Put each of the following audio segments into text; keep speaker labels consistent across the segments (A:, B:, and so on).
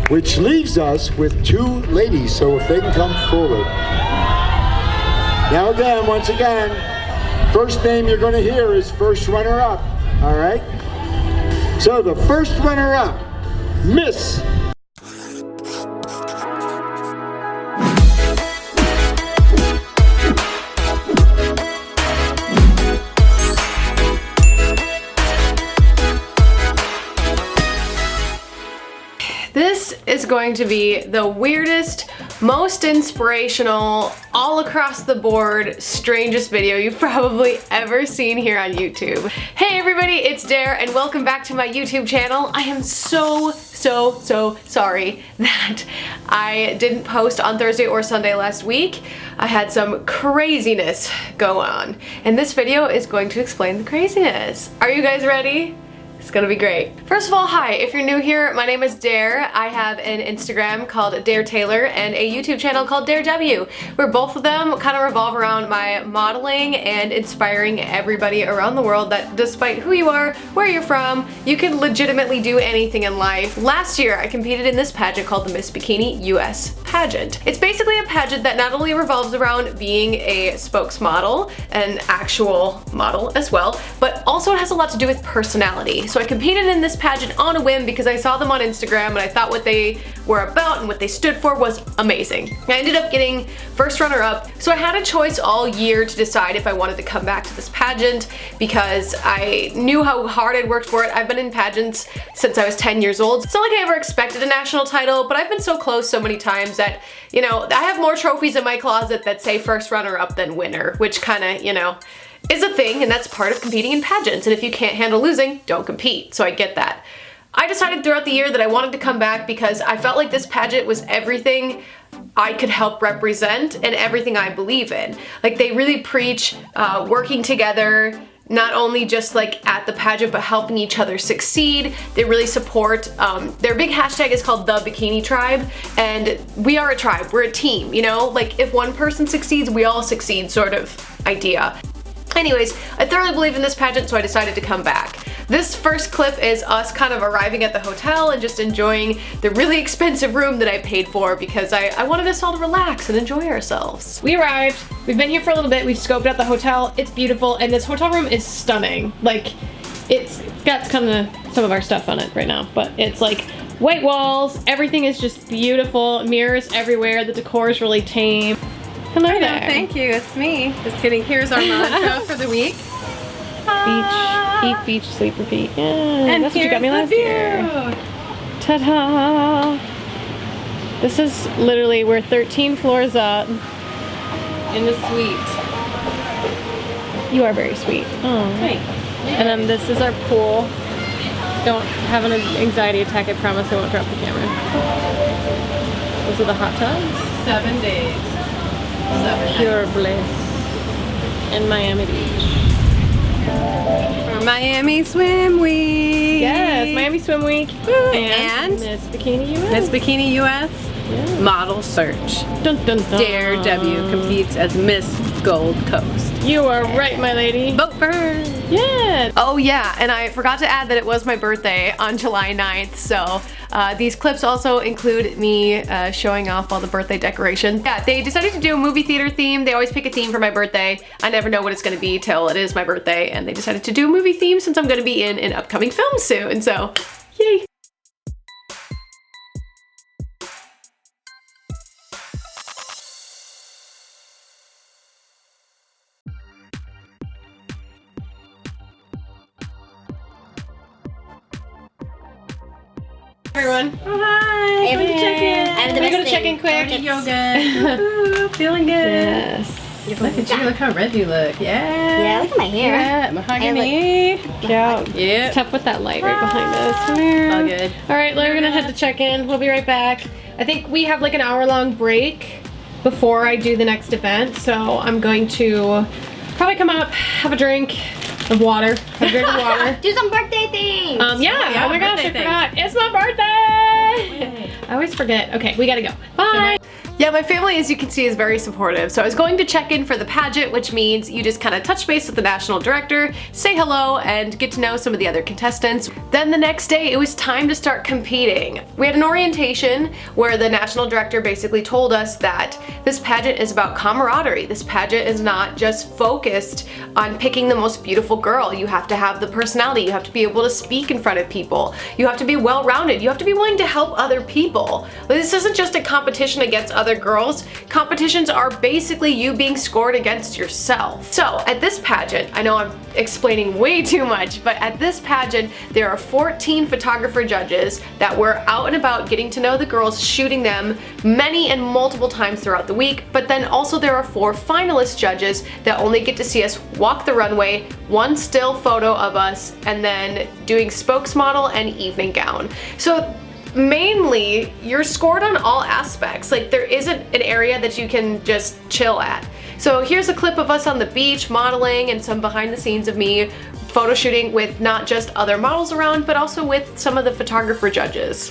A: which leaves us with 2 ladies, so if they can come forward. Now again, once again, first name you're going to hear is first runner-up, all right? So the first runner-up, Miss
B: This is going to be the weirdest, most inspirational, all across the board, strangest video you've probably ever seen here on YouTube. Hey everybody, it's Dare and welcome back to my YouTube channel. I am so sorry that I didn't post on Thursday or Sunday last week. I had some craziness go on, and this video is going to explain the craziness. Are you guys ready? It's gonna be great. First of all, hi, if you're new here, my name is Dare. I have an Instagram called Dare Taylor and a YouTube channel called Dare W, where both of them kind of revolve around my modeling and inspiring everybody around the world that despite who you are, where you're from, you can legitimately do anything in life. Last year, I competed in this pageant called the Miss Bikini US Pageant. It's basically a pageant that not only revolves around being a spokesmodel, an actual model as well, but also it has a lot to do with personality. So I competed in this pageant on a whim because I saw them on Instagram and I thought what they were about and what they stood for was amazing. I ended up getting first runner-up, so I had a choice all year to decide if I wanted to come back to this pageant because I knew how hard I'd worked for it. I've been in pageants since I was 10 years old. It's not like I ever expected a national title, but I've been so close so many times that, you know, I have more trophies in my closet that say first runner-up than winner, which kind of, you know, is a thing, and that's part of competing in pageants, and if you can't handle losing, don't compete, so I get that. I decided throughout the year that I wanted to come back because I felt like this pageant was everything I could help represent and everything I believe in. Like, they really preach working together, not only just like at the pageant, but helping each other succeed. They really support, their big hashtag is called the Bikini Tribe, and we are a tribe, we're a team, you know? Like, if one person succeeds, we all succeed sort of idea. Anyways, I thoroughly believe in this pageant, so I decided to come back. This first clip is us kind of arriving at the hotel and just enjoying the really expensive room that I paid for because I wanted us all to relax and enjoy ourselves. We arrived, we've been here for a little bit, we've scoped out the hotel, it's beautiful, and this hotel room is stunning. Like, it's got kind of some of our stuff on it right now, but it's like white walls, everything is just beautiful, mirrors everywhere, the decor is really tame. Hello there.
C: Thank you, it's me. Just kidding, here's our mantra for the week.
B: Beach, eat, beach, sleep, repeat. Yeah, and that's what you got me last year. Ta-da! This is literally, we're 13 floors up.
C: In the suite.
B: You are very sweet. Oh.
C: Thanks.
B: And then this is our pool. Don't have an anxiety attack, I promise I won't drop the camera. Those are the hot tubs.
C: 7 days.
B: Pure bliss in Miami Beach.
C: For Miami Swim Week.
B: Yes, Miami Swim Week.
C: And
B: Miss Bikini US.
C: Miss Bikini US Model Search.
B: Dun, dun, dun.
C: Dare W competes as Miss Gold Coast.
B: You are right, my lady.
C: Vote for her.
B: Yeah. Oh yeah, and I forgot to add that it was my birthday on July 9th, so these clips also include me showing off all the birthday decorations. Yeah, they decided to do a movie theater theme. They always pick a theme for my birthday. I never know what it's gonna be till it is my birthday, and they decided to do a movie theme since I'm gonna be in an upcoming film soon, so yay. Everyone.
C: Oh, hi.
D: Hey,
C: Come to check in.
D: I'm the
B: We're
D: best
B: gonna check in quick.
C: Yoga. Ooh, feeling good.
B: Yes.
C: Look at you. Look how red you look. Yeah.
D: Yeah, look at my hair.
C: Yeah, mahogany.
B: Yeah.
C: Yep.
B: It's tough with that light right behind us. Come here.
C: All good.
B: All right, we're gonna head to check in. We'll be right back. I think we have like an hour-long break before I do the next event, so I'm going to probably come up, have a drink of water, have a drink of water.
D: Do some birthday things.
B: Yeah. Oh my gosh, I forgot. It's my birthday. I always forget. Okay, we gotta go. Bye. Yeah, my family, as you can see, is very supportive. So I was going to check in for the pageant, which means you just kind of touch base with the national director, say hello, and get to know some of the other contestants. Then the next day, it was time to start competing. We had an orientation where the national director basically told us that this pageant is about camaraderie. This pageant is not just focused on picking the most beautiful girl. You have to have the personality. You have to be able to speak in front of people. You have to be well-rounded. You have to be willing to help other people. This isn't just a competition against other girls. Competitions are basically you being scored against yourself. So at this pageant, I know I'm explaining way too much, but at this pageant, there are 14 photographer judges that were out and about getting to know the girls, shooting them many and multiple times throughout the week. But then also there are 4 finalist judges that only get to see us walk the runway, one still photo of us, and then doing spokesmodel and evening gown. So mainly, you're scored on all aspects. Like, there isn't an area that you can just chill at. So here's a clip of us on the beach modeling and some behind the scenes of me photo shooting with not just other models around, but also with some of the photographer judges.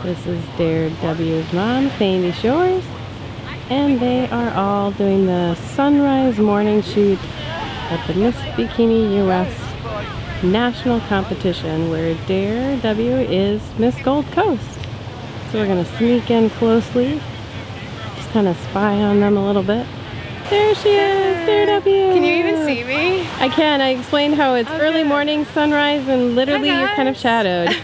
D: This is Dare W's mom, Sandy Shores, and they are all doing the sunrise morning shoot at the Miss Bikini US national competition where Dare W is Miss Gold Coast. So we're gonna sneak in closely, just kind of spy on them a little bit. There she is, Dare W.
B: Can you even see me?
D: I can. I explained how it's early morning sunrise and literally you're kind of shadowed.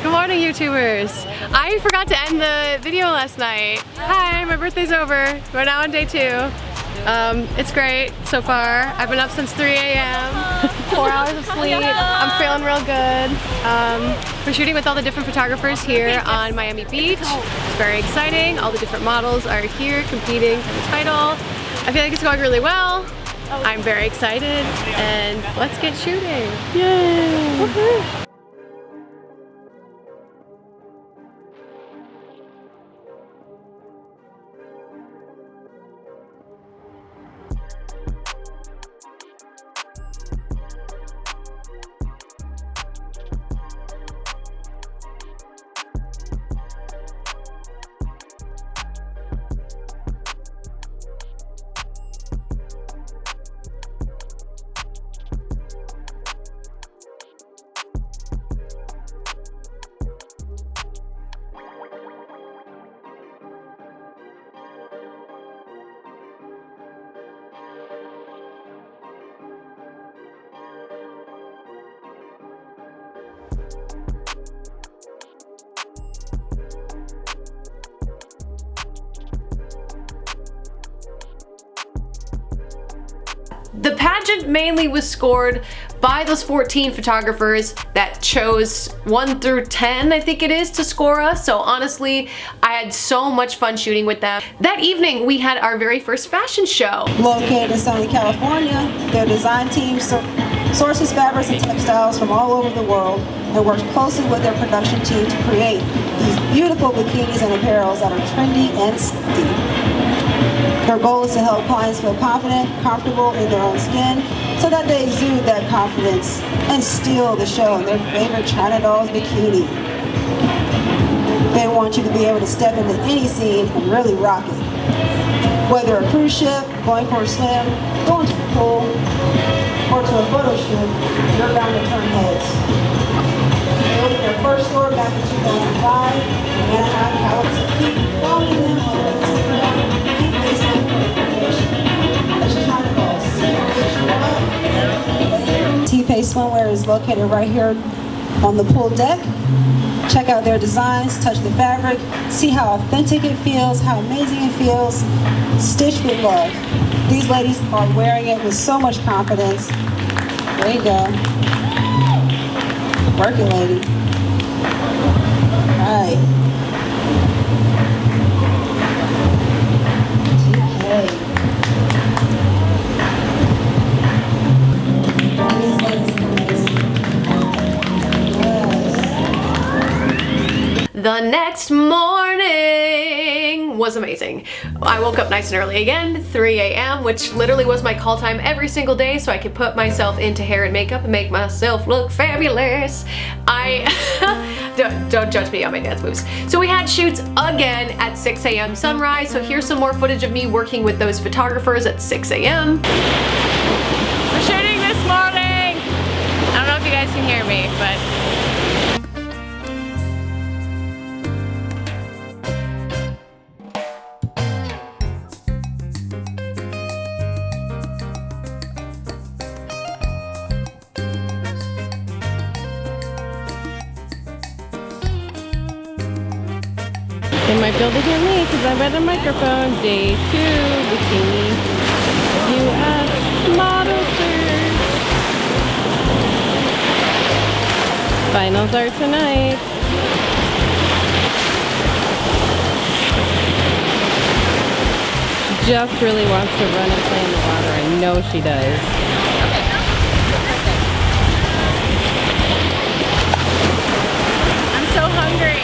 B: Good morning, YouTubers. I forgot to end the video last night. Hi, my birthday's over. We're now on day 2. It's great so far. I've been up since 3 a.m. 4 hours of sleep. I'm feeling real good. We're shooting with all the different photographers here on Miami Beach. It's very exciting. All the different models are here competing for the title. I feel like it's going really well. I'm very excited, and let's get shooting.
D: Yay!
B: Woohoo! The pageant mainly was scored by those 14 photographers that chose 1 through 10, I think it is, to score us. So honestly, I had so much fun shooting with them. That evening, we had our very first fashion show.
E: Located in Southern California, their design team sources fabrics and textiles from all over the world and works closely with their production team to create these beautiful bikinis and apparels that are trendy and sexy. Their goal is to help clients feel confident, comfortable in their own skin, so that they exude that confidence and steal the show in their favorite China Doll's bikini. They want you to be able to step into any scene and really rock it. Whether a cruise ship, going for a swim, going to the pool, or to a photo shoot, you're bound to turn heads. They opened their first store back in 2005 in Anaheim, California. Keep following them on Instagram. T-Pace Swimwear is located right here on the pool deck. Check out their designs, touch the fabric, see how authentic it feels, how amazing it feels. Stitched with love. These ladies are wearing it with so much confidence. There you go. Work it, lady. All right. TK.
B: The next morning was amazing. I woke up nice and early again, 3 a.m., which literally was my call time every single day so I could put myself into hair and makeup and make myself look fabulous. I don't judge me on my dance moves. So we had shoots again at 6 a.m. sunrise. So here's some more footage of me working with those photographers at 6 a.m.
D: We're shooting this morning. I don't know if you guys can hear me, but they might be able to hear me because I'm at a microphone. Day 2, Bikini US Model Search. Finals are tonight. She just really wants to run and play in the water. I know she does. I'm so hungry.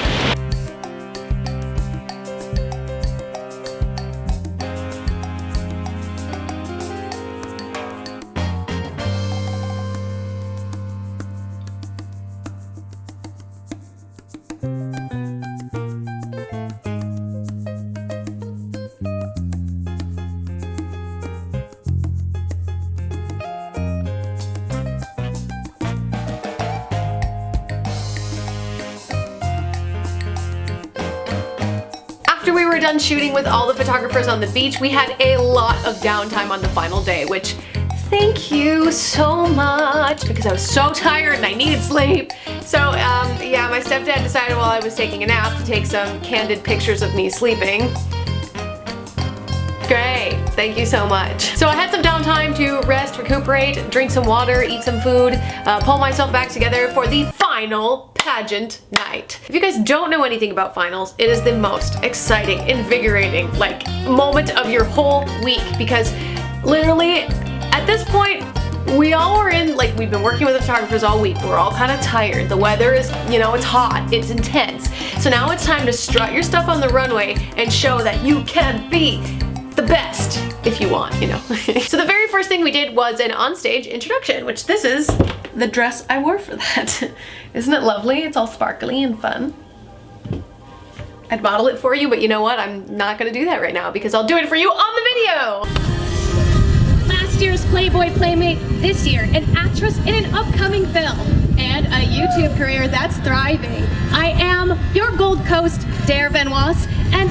B: After we were done shooting with all the photographers on the beach, we had a lot of downtime on the final day, which thank you so much because I was so tired and I needed sleep. So yeah, my stepdad decided while I was taking a nap to take some candid pictures of me sleeping. Great, thank you so much. So I had some downtime to rest, recuperate, drink some water, eat some food, pull myself back together for the final pageant night. If you guys don't know anything about finals, it is the most exciting, invigorating, like, moment of your whole week because literally at this point, we all were in, like, we've been working with the photographers all week. We're all kind of tired. The weather is, you know, it's hot, it's intense. So now it's time to strut your stuff on the runway and show that you can be the best if you want, you know. So the very first thing we did was an onstage introduction, which this is the dress I wore for that. Isn't it lovely? It's all sparkly and fun. I'd model it for you, but you know what? I'm not gonna do that right now because I'll do it for you on the video.
C: Last year's Playboy Playmate, this year an actress in an upcoming film, and a YouTube career that's thriving. I am your Gold Coast Dare Benoit, and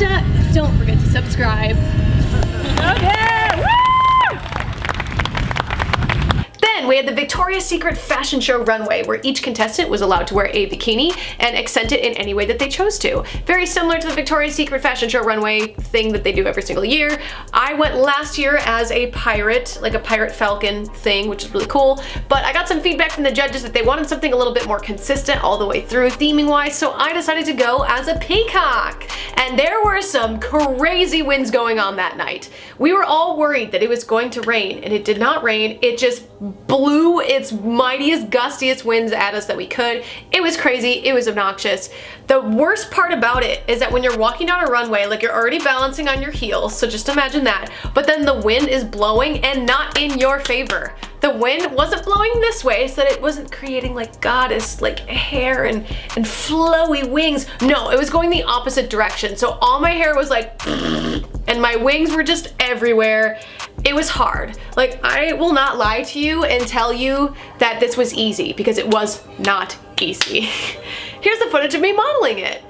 C: don't forget to subscribe.
B: Okay, woo! Then we had the Victoria's Secret fashion show runway where each contestant was allowed to wear a bikini and accent it in any way that they chose to. Very similar to the Victoria's Secret fashion show runway thing that they do every single year. I went last year as a pirate, like a pirate falcon thing, which is really cool, but I got some feedback from the judges that they wanted something a little bit more consistent all the way through theming wise, so I decided to go as a peacock. And there were some crazy winds going on that night. We were all worried that it was going to rain, and it did not rain. It just blew its mightiest, gustiest winds at us that we could. It was crazy, it was obnoxious. The worst part about it is that when you're walking down a runway, like, you're already balancing on your heels, so just imagine that, but then the wind is blowing and not in your favor. The wind wasn't blowing this way so that it wasn't creating like goddess like hair and flowy wings. No, it was going the opposite direction. So all my hair was like and my wings were just everywhere. It was hard. Like, I will not lie to you and tell you that this was easy because it was not easy. Here's the footage of me modeling it.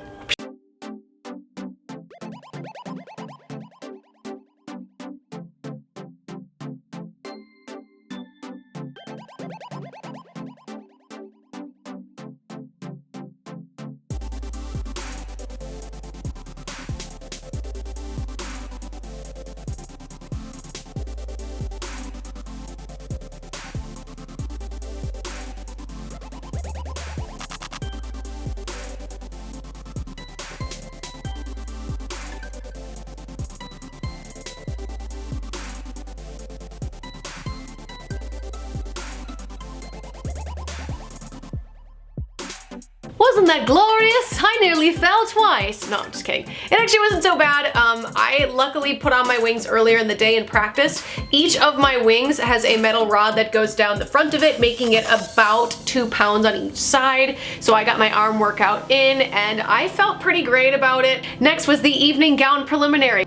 B: Wasn't that glorious? I nearly fell twice. No, I'm just kidding. It actually wasn't so bad. I luckily put on my wings earlier in the day and practiced. Each of my wings has a metal rod that goes down the front of it, making it about 2 pounds on each side. So I got my arm workout in and I felt pretty great about it. Next was the evening gown preliminary.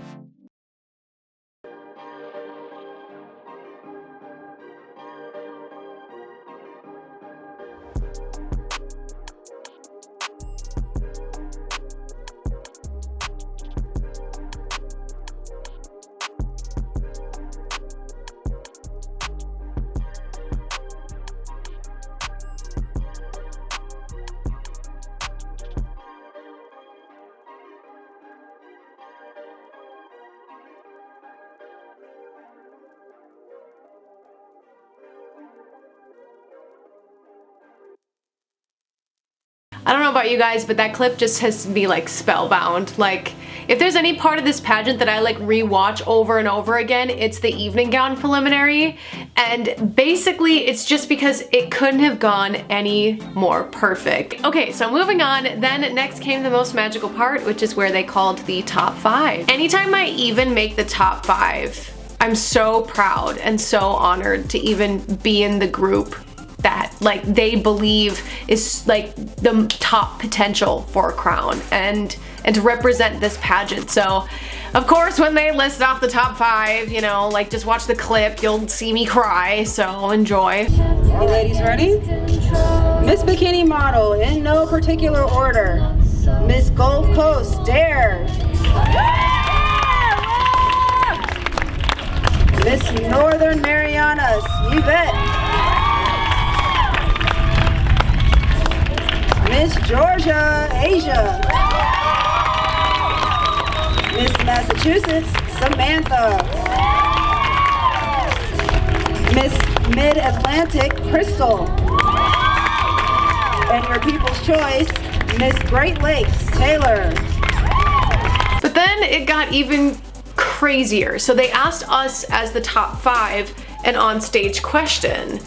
B: I don't know about you guys, but that clip just has me like spellbound. Like, if there's any part of this pageant that I like rewatch over and over again, it's the evening gown preliminary. And basically it's just because it couldn't have gone any more perfect. Okay, so moving on, then next came the most magical part, which is where they called the top 5. Anytime I even make the top 5, I'm so proud and so honored to even be in the group that like they believe is like the top potential for a crown and to represent this pageant. So of course when they list off the top 5, you know, like just watch the clip, you'll see me cry, so enjoy.
E: You ladies ready? Miss Bikini Model, in no particular order. Miss Gold Coast, Dare. Miss Northern Marianas, Yvette. Miss Georgia, Asia. Miss Massachusetts, Samantha. Miss Mid-Atlantic, Crystal. And your people's choice, Miss Great Lakes, Taylor.
B: But then it got even crazier. So they asked us as the top 5 an on-stage question.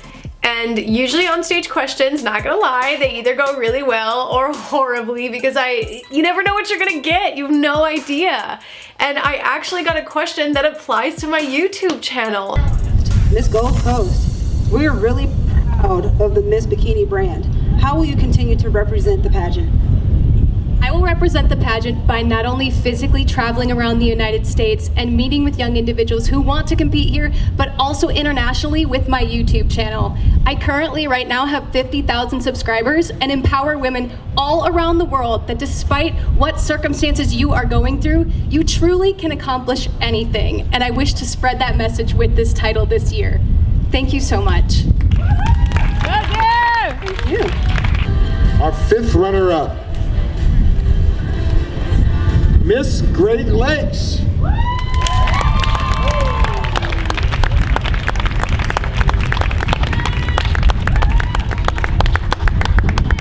B: And usually on stage questions, not gonna lie, they either go really well or horribly because you never know what you're gonna get. You have no idea. And I actually got a question that applies to my YouTube channel.
E: Miss Gold Coast, we are really proud of the Miss Bikini brand. How will you continue to represent the pageant?
C: I will represent the pageant by not only physically traveling around the United States and meeting with young individuals who want to compete here, but also internationally with my YouTube channel. I currently right now have 50,000 subscribers and empower women all around the world that despite what circumstances you are going through, you truly can accomplish anything. And I wish to spread that message with this title this year. Thank you so much.
E: Thank you.
A: Our 5th runner-up, Miss Great Lakes.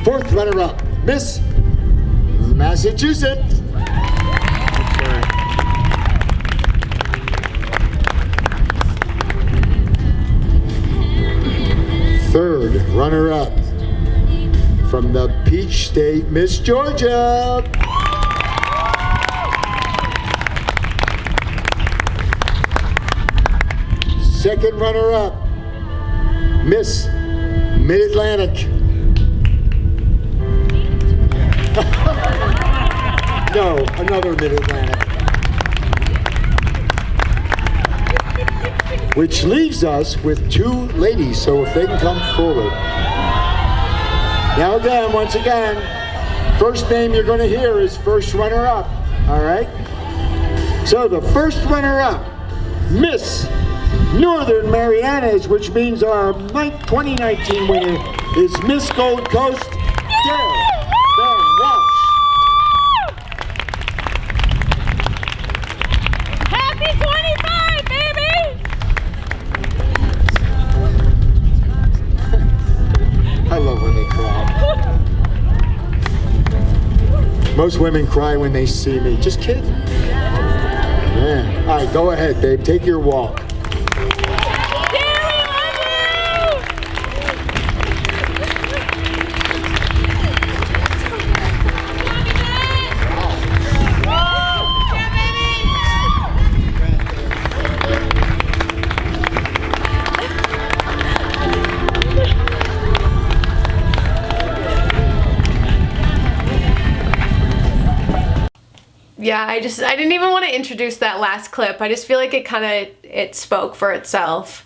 A: Fourth runner-up, Miss Massachusetts. Third runner-up, from the Peach State, Miss Georgia. Second runner-up, Miss Mid-Atlantic. No, another Mid-Atlantic. Which leaves us with 2 ladies, so if they can come forward. Now again, once again, first name you're going to hear is first runner-up, all right? So the first runner-up, Miss Northern Marianas, which means our 2019 winner is Miss Gold Coast, Dare Van Walsh.
D: Happy 25, baby!
A: I love when they cry. Most women cry when they see me. Just kidding. Yeah. All right, go ahead, babe. Take your walk.
B: yeah, I didn't even want to introduce that last clip. I just feel like it spoke for itself.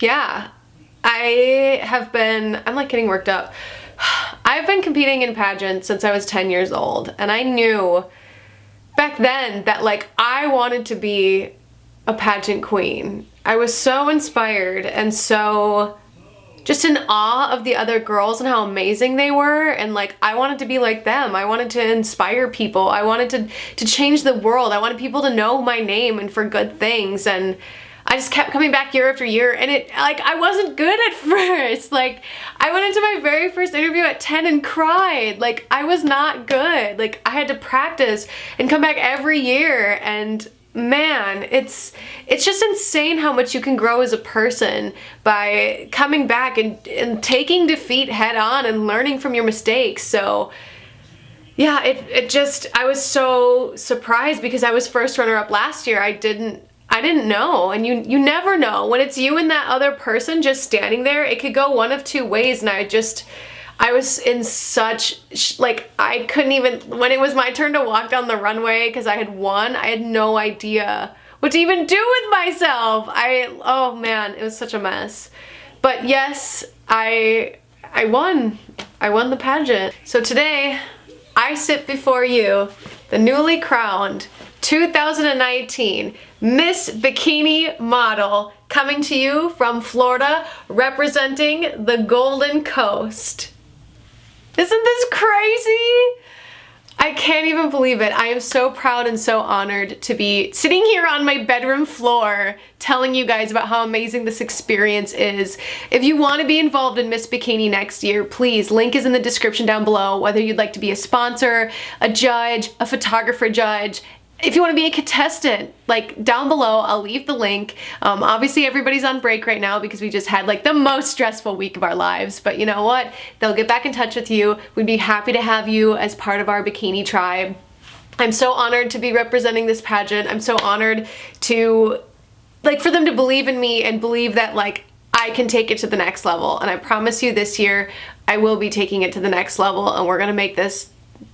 B: Yeah, I'm like getting worked up. I've been competing in pageants since I was 10 years old, and I knew back then that like I wanted to be a pageant queen. I was so inspired and so just in awe of the other girls and how amazing they were, and like I wanted to be like them. I wanted to inspire people. I wanted to change the world. I wanted people to know my name and for good things, and I just kept coming back year after year, and I wasn't good at first. Like, I went into my very first interview at 10 and cried. Like, I was not good. Like, I had to practice and come back every year, and man, it's just insane how much you can grow as a person by coming back and taking defeat head on and learning from your mistakes. So yeah, I was so surprised because I was first runner-up last year. I didn't know, and you never know. When it's you and that other person just standing there, it could go one of two ways, and I was in such, like, I couldn't even, when it was my turn to walk down the runway because I had won, I had no idea what to even do with myself. Oh man, it was such a mess. But yes, I won. I won the pageant. So today, I sit before you, the newly crowned 2019 Miss Bikini Model, coming to you from Florida, representing the Golden Coast. Isn't this crazy? I can't even believe it. I am so proud and so honored to be sitting here on my bedroom floor telling you guys about how amazing this experience is. If you want to be involved in Miss Bikini next year, please, link is in the description down below, whether you'd like to be a sponsor, a judge, a photographer judge. If you want to be a contestant, like down below, I'll leave the link. Obviously everybody's on break right now because we just had like the most stressful week of our lives, but you know what? They'll get back in touch with you. We'd be happy to have you as part of our bikini tribe. I'm so honored to be representing this pageant. I'm so honored to, like, for them to believe in me and believe that like I can take it to the next level. And I promise you this year, I will be taking it to the next level, and we're gonna make this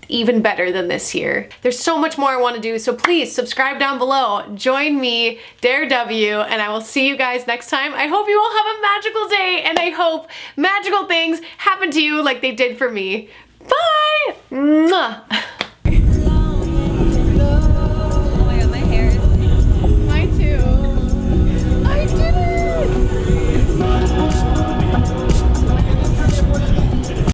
B: even better than this year. There's so much more I want to do, so please subscribe down below. Join me, Dare W, and I will see you guys next time. I hope you all have a magical day, and I hope magical things happen to you like they did for me. Bye! Mwah.